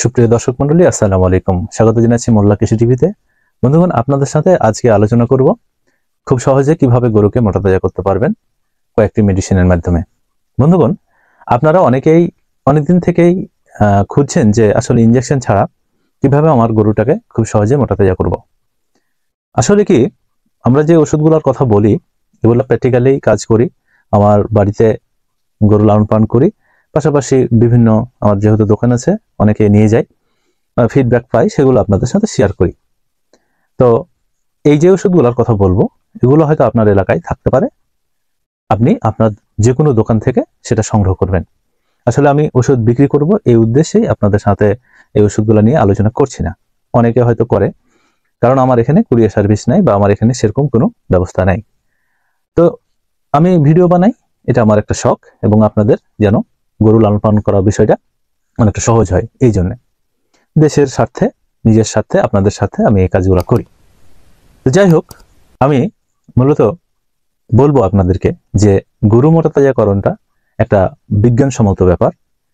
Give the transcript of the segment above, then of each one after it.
সুপ্রিয় দর্শক মন্ডলী, আসসালামু আলাইকুম। স্বাগত জানাচ্ছি মোল্লা কৃষি টিভিতে। বন্ধুগণ, আপনাদের সাথে আজকে আলোচনা করব খুব সহজে কিভাবে গরুকে মোটাতাজা করতে পারবেন কয়েকটি মেডিসিনের মাধ্যমে। বন্ধুগণ, আপনারা অনেকেই অনেকদিন থেকেই খুঁজছেন যে আসলে ইনজেকশন ছাড়া কিভাবে আমার গরুটাকে খুব সহজে মোটাতাজা করব। আসলে কি, আমরা যে ওষুধগুলোর কথা বলি এগুলো প্র্যাকটিক্যালি কাজ করি, আমার বাড়িতে গরু লালন পালন করি, পাশাপাশি বিভিন্ন আমার যেহেতু দোকান আছে অনেকে নিয়ে যায়, ফিডব্যাক পাই, সেগুলো আপনাদের সাথে শেয়ার করি। তো এই যে ওষুধগুলোর কথা বলবো এগুলো হয়তো আপনার এলাকায় থাকতে পারে, আপনি আপনার যে কোনো দোকান থেকে সেটা সংগ্রহ করবেন। আসলে আমি ওষুধ বিক্রি করব এই উদ্দেশ্যেই আপনাদের সাথে এই ওষুধগুলো নিয়ে আলোচনা করছি না। অনেকে হয়তো করে, কারণ আমার এখানে কুরিয়ার সার্ভিস নাই বা আমার এখানে সেরকম কোনো ব্যবস্থা নাই। তো আমি ভিডিও বানাই, এটা আমার একটা শখ, এবং আপনাদের যেন গরু লালন পালন করার বিষয়টা অনেকটা সহজ হয়, এই জন্য দেশের স্বার্থে, নিজের স্বার্থে, আপনাদের সাথে আমি এই কাজগুলো করি। তো যাই হোক, আমি মূলত বলবো আপনাদেরকে যে গরু মোটাতাজাকরণটা একটা বিজ্ঞানসম্মত ব্যাপার।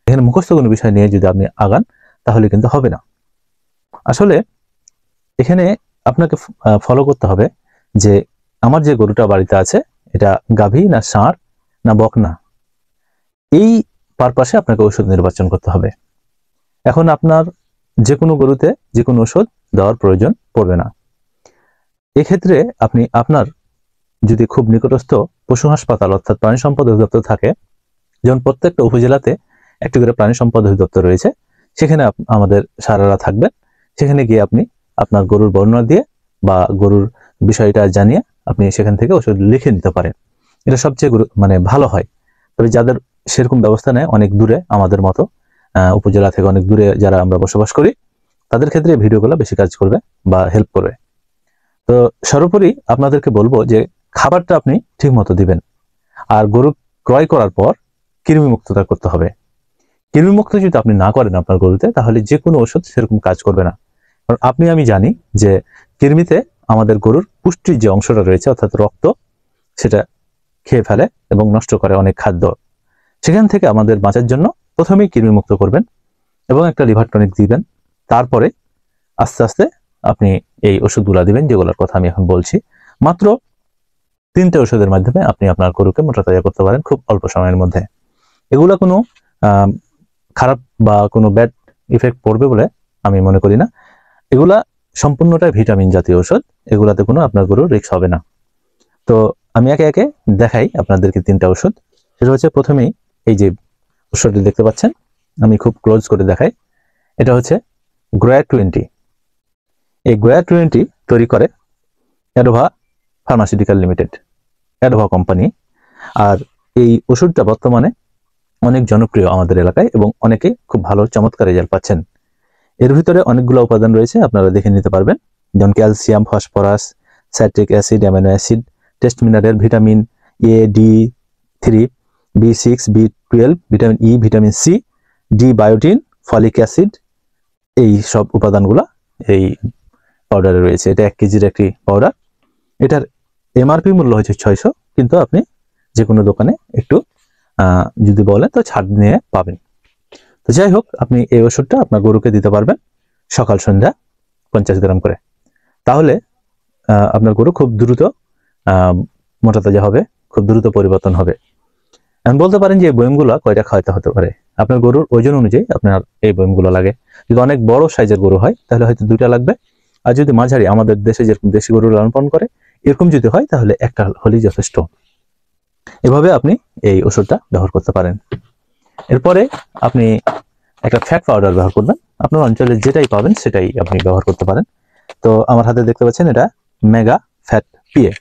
এখানে মুখস্থ কোনো বিষয় নিয়ে যদি আপনি আগান তাহলে কিন্তু হবে না। আসলে এখানে আপনাকে ফলো করতে হবে যে আমার যে গরুটা বাড়িতে আছে এটা গাভী না ষাঁড় না বকনা, এই পারপাসে আপনাকে ওষুধ নির্বাচন করতে হবে। এখন আপনার যে কোনো গরুতে যে কোনো ওষুধ দেওয়ার প্রয়োজন পড়বে না। এক্ষেত্রে আপনি আপনার যদি খুব নিকটস্থ পশু হাসপাতাল অর্থাৎ প্রাণী সম্পদ অধিদপ্তর থাকে, যেমন প্রত্যেকটা উপজেলাতে একটি করে প্রাণী সম্পদ অধিদপ্তর রয়েছে, সেখানে আমাদের সারারা থাকবেন। সেখানে গিয়ে আপনি আপনার গরুর বর্ণনা দিয়ে বা গরুর বিষয়টা জানিয়ে আপনি সেখান থেকে ওষুধ লিখে নিতে পারেন। এটা সবচেয়ে ভালো হয়। তবে যাদের সেরকম ব্যবস্থা নেই অনেক দূরে, আমাদের মতো উপজেলা থেকে অনেক দূরে যারা আমরা বসবাস করি, তাদের ক্ষেত্রে ভিডিওগুলো বেশি কাজ করবে বা হেল্প করবে। তো সর্বোপরি আপনাদেরকে বলবো যে খাবারটা আপনি ঠিক মতো দিবেন। আর গরু ক্রয় করার পর কৃমি মুক্ততা করতে হবে। কৃমি মুক্ত যদি আপনি না করেন আপনার গরুতে, তাহলে যে কোনো ওষুধ সেরকম কাজ করবে না। কারণ আমি জানি যে কৃমিতে আমাদের গরুর পুষ্টির যে অংশটা রয়েছে অর্থাৎ রক্ত, সেটা খেয়ে ফেলে এবং নষ্ট করে অনেক খাদ্য। সেখান থেকে আমাদের বাঁচার জন্য প্রথমেই কৃমি মুক্ত করবেন এবং একটা লিভার টনিক দিবেন। তারপরে আস্তে আস্তে আপনি এই ওষুধগুলা দিবেন যেগুলোর কথা আমি এখন বলছি। মাত্র 3টে ওষুধের মাধ্যমে আপনি আপনার গরুকে মোটাতাজা করতে পারেন খুব অল্প সময়ের মধ্যে। এগুলা কোনো খারাপ বা কোনো ব্যাড ইফেক্ট পড়বে বলে আমি মনে করি না। এগুলা সম্পূর্ণটাই ভিটামিন জাতীয় ওষুধ, এগুলাতে কোনো আপনার গরুর রিস্ক হবে না। তো আমি একে একে দেখাই আপনাদেরকে 3টা ওষুধ। সেটা হচ্ছে প্রথমেই এই যে ওষুধটি দেখতে পাচ্ছেন, আমি খুব ক্লোজ করে দেখাই। এটা হচ্ছে গ্রোয়া 20। এই গ্রোয়া 20 তৈরি করে অ্যাডোভা ফার্মাসিউটিক্যাল লিমিটেড, অ্যাডোভা কোম্পানি। আর এই ওষুধটা বর্তমানে অনেক জনপ্রিয় আমাদের এলাকায় এবং অনেকে খুব ভালো চমৎকার রেজাল্ট পাচ্ছেন। এর ভিতরে অনেকগুলো উপাদান রয়েছে, আপনারা দেখে নিতে পারবেন, যেমন calcium, phosphorus, citric acid, amino acid, টেস্ট mineral, vitamin A, D3, B6, B12, vitamin E, vitamin C, D biotin, folic acid, এই সব উপাদানগুলো এই পাউডারে রয়েছে। এটা 1 কেজির একটি পাউডার। এটার এমআরপি মূল্য হচ্ছে 600, কিন্তু আপনি যে কোনো দোকানে একটু যদি বলেন তো ছাড় নিয়ে পাবেন। তো যাই হোক, আপনি এই ওষুধটা আপনার গরুকে দিতে পারবেন সকাল সন্ধ্যা 50 গ্রাম করে। তাহলে আপনার গরু খুব দ্রুত মোটাতাজা হবে, খুব দ্রুত পরিবর্তন হবে। এখন বলতে পারেন যে এই বয়মগুলো কয়টা খাওয়াতে হতে পারে। আপনার গরুর ওজন অনুযায়ী আপনার এই বয়মগুলো লাগে। যদি অনেক বড় সাইজের গরু হয় তাহলে হয়তো 2টা লাগবে, আর যদি মাঝারি, আমাদের দেশে যেরকম দেশি গরু লালন পালন করে এরকম যদি হয় তাহলে একটা হলেই যথেষ্ট। এভাবে আপনি এই ওষুধটা ব্যবহার করতে পারেন। এরপরে আপনি একটা ফ্যাট পাউডার ব্যবহার করবেন। আপনার অঞ্চলে যেটাই পাবেন সেটাই আপনি ব্যবহার করতে পারেন। তো আমার হাতে দেখতে পাচ্ছেন এটা মেগা ফ্যাট পিএ।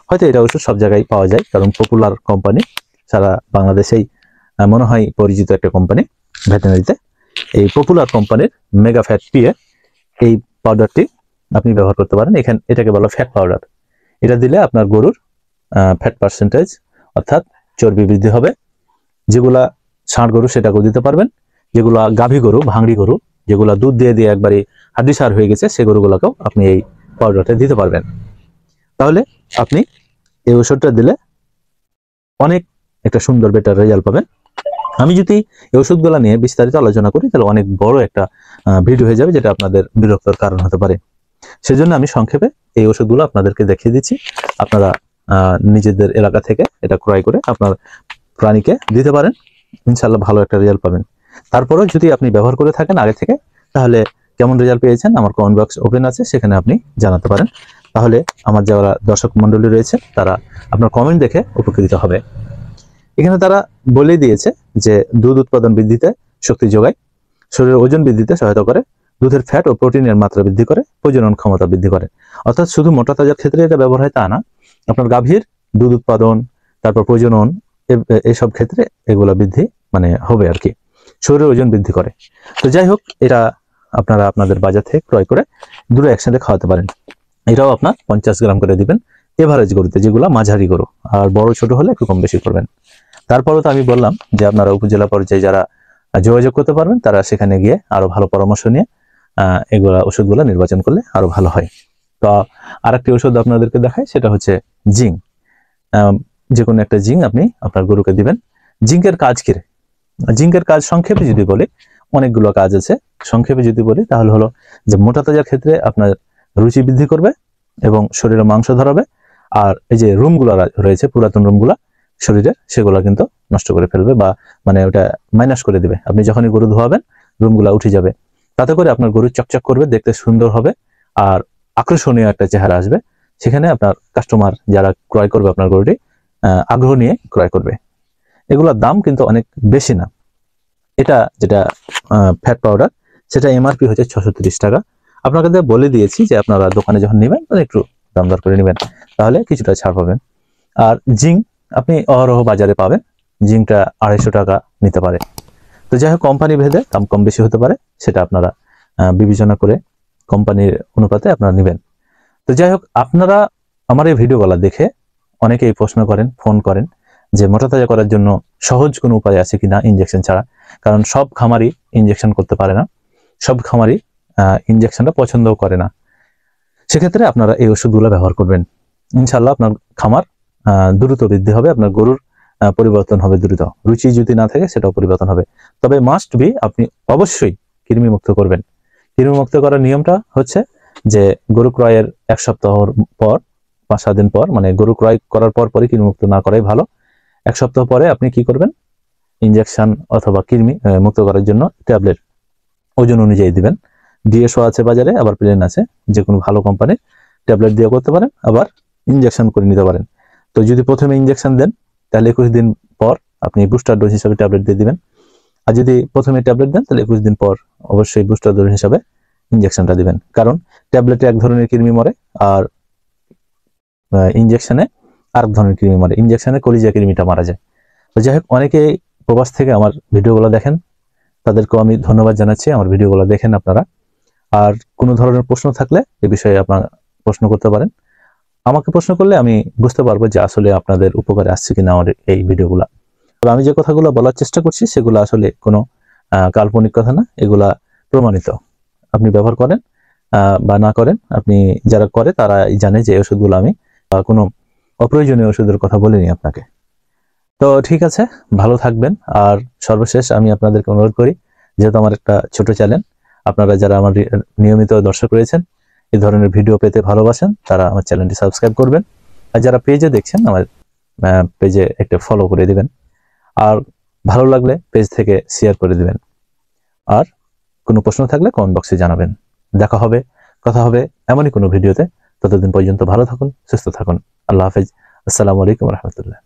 হয়তো এটা ওষুধ সব জায়গায় পাওয়া যায়, কারণ পপুলার কোম্পানি, সারা বাংলাদেশেই মনে হয় পরিচিত একটা কোম্পানি ভেটেনারিতে। এই পপুলার কোম্পানির মেগা ফ্যাট পিএ এই পাউডারটি আপনি ব্যবহার করতে পারেন। এটাকে বলা ফ্যাট পাউডার। এটা দিলে আপনার গরুর ফ্যাট পার্সেন্টেজ অর্থাৎ চর্বি বৃদ্ধি হবে। যেগুলা ষাঁড় গরু সেটাকেও দিতে পারবেন, যেগুলা গাভী গরু, ভাঙড়ি গরু, যেগুলা দুধ দিয়ে দিয়ে একবারই হাড্ডিসার হয়ে গেছে, সে গরুগুলোকেও আপনি এই পাউডারটা দিতে পারবেন। তাহলে আপনি এই ওষুধটা দিলে অনেক একটা সুন্দর বেটার রেজাল্ট পাবেন। আমি যদি এই ওষুধগুলো নিয়ে বিস্তারিত আলোচনা করি তাহলে অনেক বড় একটা ভিডিও হয়ে যাবে, যেটা আপনাদের বিরক্তর কারণ হতে পারে। সেজন্য আমি সংক্ষেপে এই ওষুধগুলো আপনাদেরকে দেখিয়ে দিচ্ছি। আপনারা নিজেদের এলাকা থেকে এটা ক্রয় করে আপনার প্রাণীকে দিতে পারেন, ইনশাআল্লাহ ভালো একটা রেজাল্ট পাবেন। তারপরেও যদি আপনি ব্যবহার করে থাকেন আগে থেকে, তাহলে কেমন রেজাল্ট পেয়েছেন আমার কমেন্ট বক্স ওপেন আছে, সেখানে আপনি জানাতে পারেন। তাহলে আমার যারা দর্শক মণ্ডলী রয়েছে তারা আপনার কমেন্ট দেখে উপকৃত হবে। এখানে তারা বলে দিয়েছে যে দুধ উৎপাদন বৃদ্ধিতে শক্তি যোগায়, শরীরের ওজন বৃদ্ধিতে সহায়তা করে, দুধের ফ্যাট ও প্রোটিনের মাত্রা বৃদ্ধি করে, প্রজনন ক্ষমতা বৃদ্ধি করে। অর্থাৎ শুধু মোটা তাজার ক্ষেত্রে এটা ব্যবহার হয় তা না, আপনার গাভীর দুধ উৎপাদন, তারপর প্রজনন, এইসব ক্ষেত্রে এগুলা বৃদ্ধি হবে আর কি, শরীরের ওজন বৃদ্ধি করে। তো যাই হোক, এটা আপনারা আপনাদের বাজার থেকে ক্রয় করে দুটো একসাথে খাওয়াতে পারেন। এটাও আপনার 50 গ্রাম করে দিবেন এভারেজ গরুতে, যেগুলা মাঝারি গরু, আর বড় ছোট হলে একটু কম বেশি করবেন। তারপরেও তো আমি বললাম যে আপনারা উপজেলা পর্যায়ে যারা যোগাযোগ করতে পারবেন, তারা সেখানে গিয়ে আরো ভালো পরামর্শ নিয়ে ওষুধগুলো নির্বাচন করলে আরো ভালো হয়। তো আরেকটি ওষুধ আপনাদেরকে দেখাই, সেটা হচ্ছে জিঙ্ক। যে কোনো একটা জিঙ্ক আপনি আপনার গরুকে দিবেন। জিঙ্কের কাজ কি? জিঙ্কের কাজ সংক্ষেপে যদি বলি, অনেকগুলো কাজ আছে। সংক্ষেপে যদি বলি তাহলে হলো যে মোটা তাজার ক্ষেত্রে আপনার রুচি বৃদ্ধি করবে এবং শরীরে মাংস ধরাবে, আর এই যে রুমগুলো রয়েছে, পুরাতন রুমগুলা শরীরে, সেগুলো কিন্তু নষ্ট করে ফেলবে, বা ওটা মাইনাস করে দিবে। আপনি যখনই গরু ধোয়াবেন রুমগুলা উঠে যাবে, তাতে করে আপনার গরু চকচক করবে, দেখতে সুন্দর হবে, আর আকর্ষণীয় একটা চেহারা আসবে। সেখানে আপনার কাস্টমার যারা ক্রয় করবে আপনার গরুটি আগ্রহ নিয়ে ক্রয় করবে। এগুলোর দাম কিন্তু অনেক বেশি না। এটা যেটা ফ্যাট পাউডার, সেটা এমআরপি হচ্ছে 630 টাকা। আপনাকে বলে দিয়েছি যে আপনারা দোকানে যখন নেবেন একটু দাম দর করে নেবেন, তাহলে কিছুটা ছাড় পাবেন। আর জিঙ্ক আপনি অহরহ বাজারে পাবেন, জিঙ্কটা 250 টাকা নিতে পারে। তো যাই হোক, কোম্পানি ভেদে দাম কম বেশি হতে পারে, সেটা আপনারা বিবেচনা করে কোম্পানির অনুপাতে আপনারা নেবেন। তো যাই হোক, আপনারা আমার এই ভিডিওগুলো দেখে অনেকেই প্রশ্ন করেন, ফোন করেন যে মোটা তাজা করার জন্য সহজ কোনো উপায় আছে কিনা ইনজেকশন ছাড়া। কারণ সব খামারি ইনজেকশন করতে পারে না, সব খামারি ইনজেকশনটা পছন্দও করে না। সেক্ষেত্রে আপনারা এই ওষুধগুলো ব্যবহার করবেন, ইনশাল্লাহ আপনার খামার দ্রুত বৃদ্ধি হবে, আপনার গরুর পরিবর্তন হবে দ্রুত। রুচি যদি না থাকে সেটাও পরিবর্তন হবে। তবে মাস্ট বি আপনি অবশ্যই কৃমি মুক্ত করবেন। কৃমি মুক্ত করার নিয়মটা হচ্ছে যে গরু ক্রয়ের 1 সপ্তাহ পর, 5-7 দিন পর, গরু ক্রয় করার পরই কৃমি মুক্ত না করাই ভালো। 1 সপ্তাহ পরে আপনি কি করবেন, ইনজেকশন অথবা কৃমি মুক্ত করার জন্য ট্যাবলেট ওজন অনুযায়ী দিবেন। ডিএসও আছে বাজারে, আবার প্লেন আছে, যে কোনো ভালো কোম্পানির ট্যাবলেট দিয়ে করতে পারেন, আবার ইনজেকশন করে নিতে পারেন। তো যদি প্রথমে ইনজেকশন দেন তাহলে 21 দিন পর আপনি বুস্টার ডোজ হিসাবে ট্যাবলেট দিয়ে দিবেন। আর যদি প্রথমে ট্যাবলেট দেন তাহলে 21 দিন পর অবশ্যই বুস্টার ডোজ হিসাবে ইনজেকশনটা দিবেন। কারণ ট্যাবলেটে এক ধরনের কৃমি মরে, আর ইনজেকশনে আরেক ধরনের কৃমি মরে। ইনজেকশনে কলিজা কৃমিটা মারা যায়। তো যাই হোক, অনেকে প্রবাস থেকে আমার ভিডিওগুলো দেখেন, তাদেরকেও আমি ধন্যবাদ জানাচ্ছি, আমার ভিডিওগুলো দেখেন আপনারা। আর কোনো ধরনের প্রশ্ন থাকলে এ বিষয়ে আপনারা প্রশ্ন করতে পারেন। আমাকে প্রশ্ন করলে আমি বুঝতে পারবো যে আসলে আপনাদের উপকারে আসছে কিনা আমার এই ভিডিওগুলা। তবে আমি যে কথাগুলো বলার চেষ্টা করছি সেগুলো আসলে কোনো কাল্পনিক কথা না, এগুলা প্রমাণিত। আপনি ব্যবহার করেন বা না করেন, আপনি যারা করে তারা জানে যে ওষুধগুলো আমি কোনো অপ্রয়োজনীয় ওষুধের কথা বলিনি আপনাকে। তো ঠিক আছে, ভালো থাকবেন। আর সর্বশেষ আমি আপনাদেরকে অনুরোধ করি, যেহেতু আমার একটা ছোট চ্যানেল, আপনারা যারা আমার নিয়মিত দর্শক রয়েছেন, এই ধরনের ভিডিও পেতে ভালোবাসেন, তারা আমার চ্যানেলটি সাবস্ক্রাইব করবেন। আর যারা পেজে দেখছেন, আমার পেজে একটা ফলো করে দিবেন। আর ভালো লাগলে পেজ থেকে শেয়ার করে দিবেন। আর কোনো প্রশ্ন থাকলে কমেন্ট বক্সে জানাবেন। দেখা হবে, কথা হবে এমনই কোনো ভিডিওতে। ততদিন পর্যন্ত ভালো থাকুন, সুস্থ থাকুন। আল্লাহ হাফেজ। আসসালামু আলাইকুম রহমতুল্লাহ।